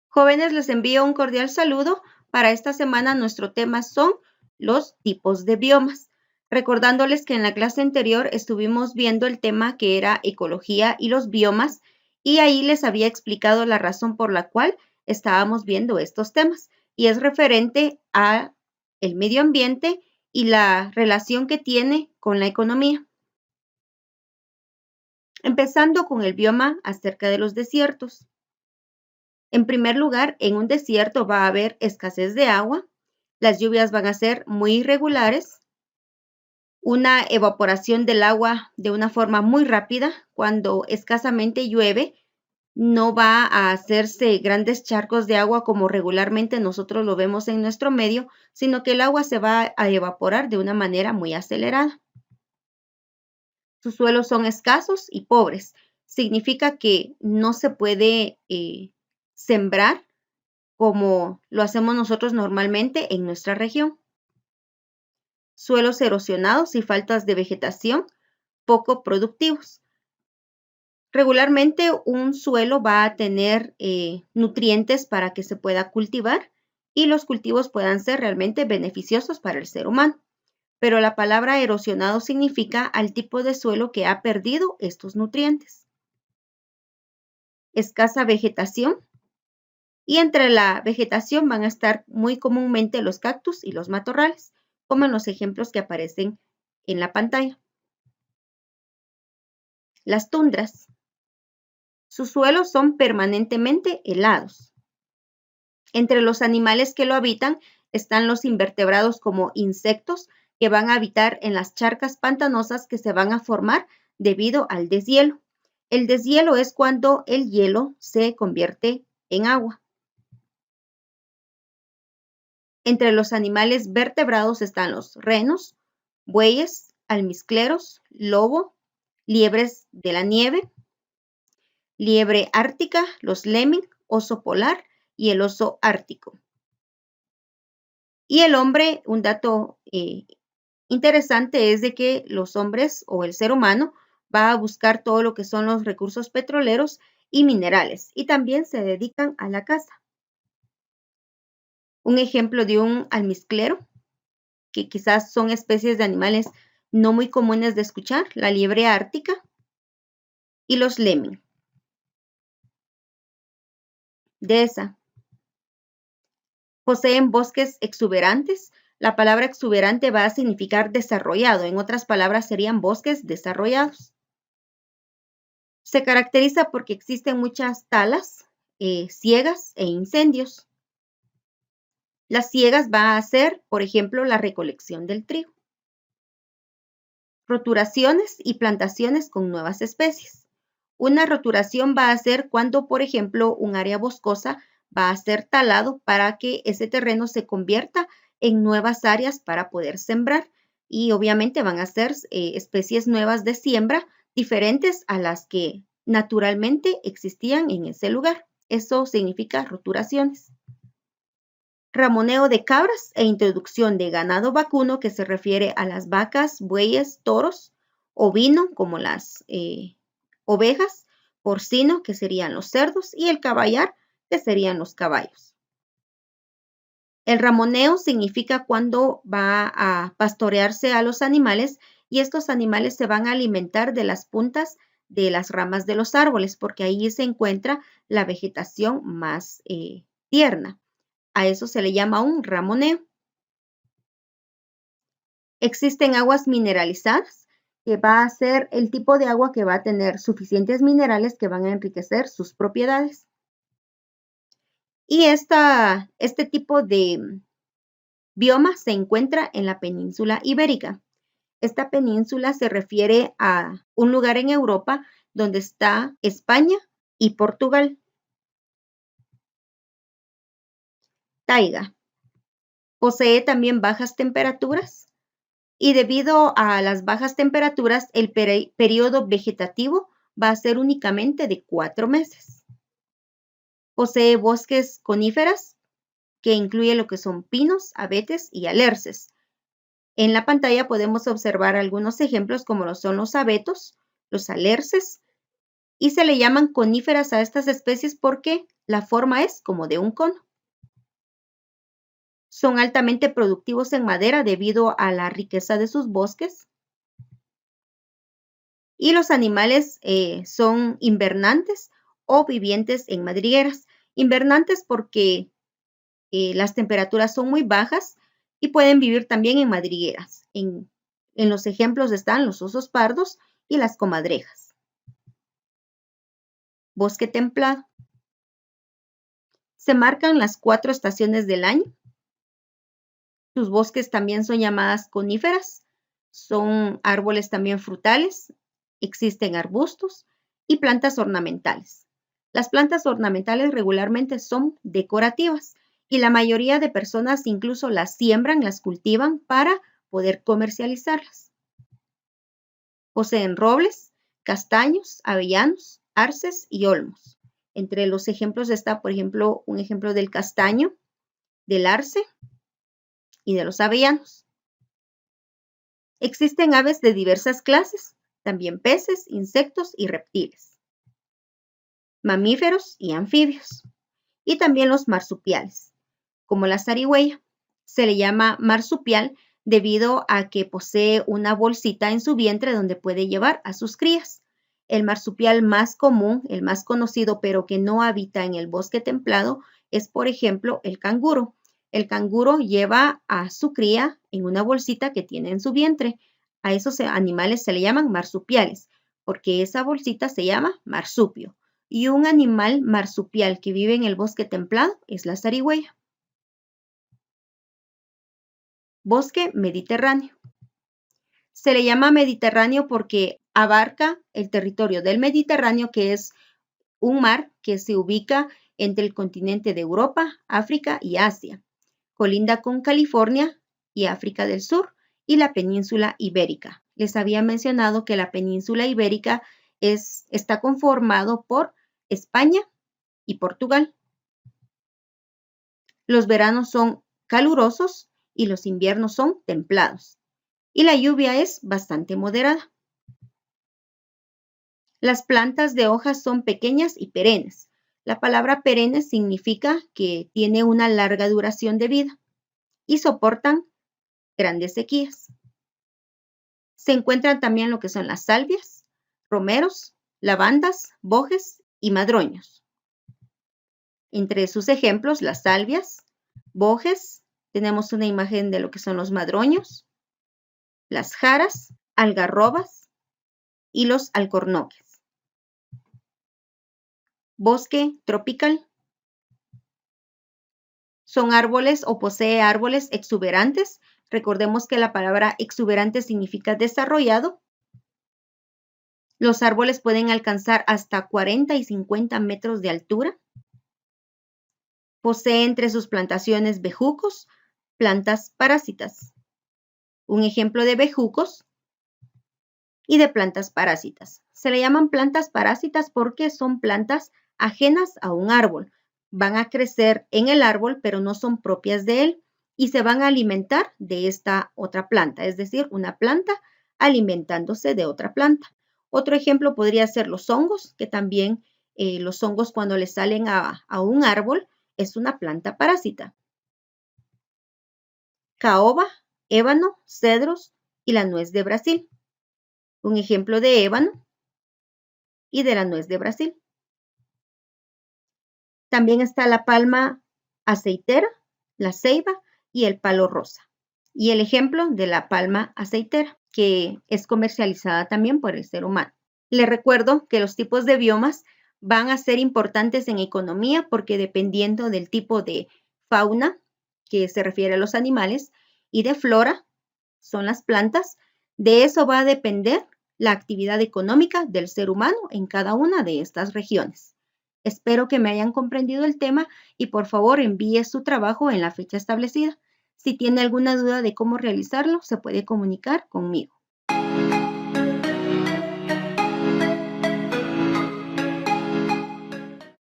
Jóvenes, les envío un cordial saludo. Para esta semana nuestro tema son los tipos de biomas. Recordándoles que en la clase anterior estuvimos viendo el tema que era ecología y los biomas, y ahí les había explicado la razón por la cual estábamos viendo estos temas, y es referente a el medio ambiente y la relación que tiene con la economía. Empezando con el bioma acerca de los desiertos. En primer lugar, en un desierto va a haber escasez de agua, las lluvias van a ser muy irregulares, una evaporación del agua de una forma muy rápida. Cuando escasamente llueve, no va a hacerse grandes charcos de agua como regularmente nosotros lo vemos en nuestro medio, sino que el agua se va a evaporar de una manera muy acelerada. Sus suelos son escasos y pobres. Significa que no se puede sembrar como lo hacemos nosotros normalmente en nuestra región. Suelos erosionados y faltas de vegetación poco productivos. Regularmente un suelo va a tener nutrientes para que se pueda cultivar y los cultivos puedan ser realmente beneficiosos para el ser humano. Pero la palabra erosionado significa al tipo de suelo que ha perdido estos nutrientes. Escasa vegetación. Y entre la vegetación van a estar muy comúnmente los cactus y los matorrales, como en los ejemplos que aparecen en la pantalla. Las tundras. Sus suelos son permanentemente helados. Entre los animales que lo habitan están los invertebrados como insectos que van a habitar en las charcas pantanosas que se van a formar debido al deshielo. El deshielo es cuando el hielo se convierte en agua. Entre los animales vertebrados están los renos, bueyes, almizcleros, lobo, liebres de la nieve, liebre ártica, los lemming, oso polar y el oso ártico. Y el hombre, un dato interesante es de que los hombres o el ser humano va a buscar todo lo que son los recursos petroleros y minerales, y también se dedican a la caza. Un ejemplo de un almizclero, que quizás son especies de animales no muy comunes de escuchar, la liebre ártica y los lemming. Dehesa. Poseen bosques exuberantes. La palabra exuberante va a significar desarrollado. En otras palabras, serían bosques desarrollados. Se caracteriza porque existen muchas talas, siegas e incendios. Las siegas va a ser, por ejemplo, la recolección del trigo. Roturaciones y plantaciones con nuevas especies. Una roturación va a ser cuando, por ejemplo, un área boscosa va a ser talado para que ese terreno se convierta en nuevas áreas para poder sembrar, y obviamente van a ser especies nuevas de siembra diferentes a las que naturalmente existían en ese lugar. Eso significa roturaciones. Ramoneo de cabras e introducción de ganado vacuno, que se refiere a las vacas, bueyes, toros, ovino como las ovejas, porcino que serían los cerdos y el caballar que serían los caballos. El ramoneo significa cuando va a pastorearse a los animales, y estos animales se van a alimentar de las puntas de las ramas de los árboles porque ahí se encuentra la vegetación más tierna. A eso se le llama un ramoneo. Existen aguas mineralizadas, que va a ser el tipo de agua que va a tener suficientes minerales que van a enriquecer sus propiedades. Y este tipo de bioma se encuentra en la península ibérica. Esta península se refiere a un lugar en Europa donde está España y Portugal. Taiga. Posee también bajas temperaturas. Y debido a las bajas temperaturas, el periodo vegetativo va a ser únicamente de 4 meses. Posee bosques coníferas, que incluye lo que son pinos, abetes y alerces. En la pantalla podemos observar algunos ejemplos como lo son los abetos, los alerces y se le llaman coníferas a estas especies porque la forma es como de un cono. Son altamente productivos en madera debido a la riqueza de sus bosques. Y los animales son invernantes o vivientes en madrigueras. Invernantes porque las temperaturas son muy bajas y pueden vivir también en madrigueras. En los ejemplos están los osos pardos y las comadrejas. Bosque templado. Se marcan las 4 estaciones del año. Sus bosques también son llamadas coníferas. Son árboles también frutales. Existen arbustos y plantas ornamentales. Las plantas ornamentales regularmente son decorativas y la mayoría de personas incluso las siembran, las cultivan para poder comercializarlas. Poseen robles, castaños, avellanos, arces y olmos. Entre los ejemplos está, por ejemplo, un ejemplo del castaño, del arce y de los avellanos. Existen aves de diversas clases, también peces, insectos y reptiles, mamíferos y anfibios, y también los marsupiales, como la zarigüeya. Se le llama marsupial debido a que posee una bolsita en su vientre donde puede llevar a sus crías. El marsupial más común, el más conocido, pero que no habita en el bosque templado, es, por ejemplo, el canguro. El canguro lleva a su cría en una bolsita que tiene en su vientre. A esos animales se le llaman marsupiales, porque esa bolsita se llama marsupio. Y un animal marsupial que vive en el bosque templado es la zarigüeya. Bosque mediterráneo. Se le llama Mediterráneo porque abarca el territorio del Mediterráneo, que es un mar que se ubica entre el continente de Europa, África y Asia. Colinda con California y África del Sur y la península ibérica. Les había mencionado que la península ibérica está conformado por España y Portugal. Los veranos son calurosos y los inviernos son templados. Y la lluvia es bastante moderada. Las plantas de hojas son pequeñas y perennes. La palabra perenne significa que tiene una larga duración de vida y soportan grandes sequías. Se encuentran también lo que son las salvias, romeros, lavandas, bojes y madroños. Entre sus ejemplos, las salvias, bojes, tenemos una imagen de lo que son los madroños, las jaras, algarrobas y los alcornoques. Bosque tropical. Son árboles o posee árboles exuberantes. Recordemos que la palabra exuberante significa desarrollado. Los árboles pueden alcanzar hasta 40 y 50 metros de altura. Posee entre sus plantaciones bejucos, plantas parásitas. Un ejemplo de bejucos y de plantas parásitas. Se le llaman plantas parásitas porque son plantas ajenas a un árbol. Van a crecer en el árbol, pero no son propias de él y se van a alimentar de esta otra planta, es decir, una planta alimentándose de otra planta. Otro ejemplo podría ser los hongos, que también los hongos cuando les salen a un árbol es una planta parásita. Caoba, ébano, cedros y la nuez de Brasil. Un ejemplo de ébano y de la nuez de Brasil. También está la palma aceitera, la ceiba y el palo rosa. Y el ejemplo de la palma aceitera, que es comercializada también por el ser humano. Les recuerdo que los tipos de biomas van a ser importantes en economía porque dependiendo del tipo de fauna, que se refiere a los animales, y de flora, son las plantas, de eso va a depender la actividad económica del ser humano en cada una de estas regiones. Espero que me hayan comprendido el tema y por favor envíe su trabajo en la fecha establecida. Si tiene alguna duda de cómo realizarlo, se puede comunicar conmigo.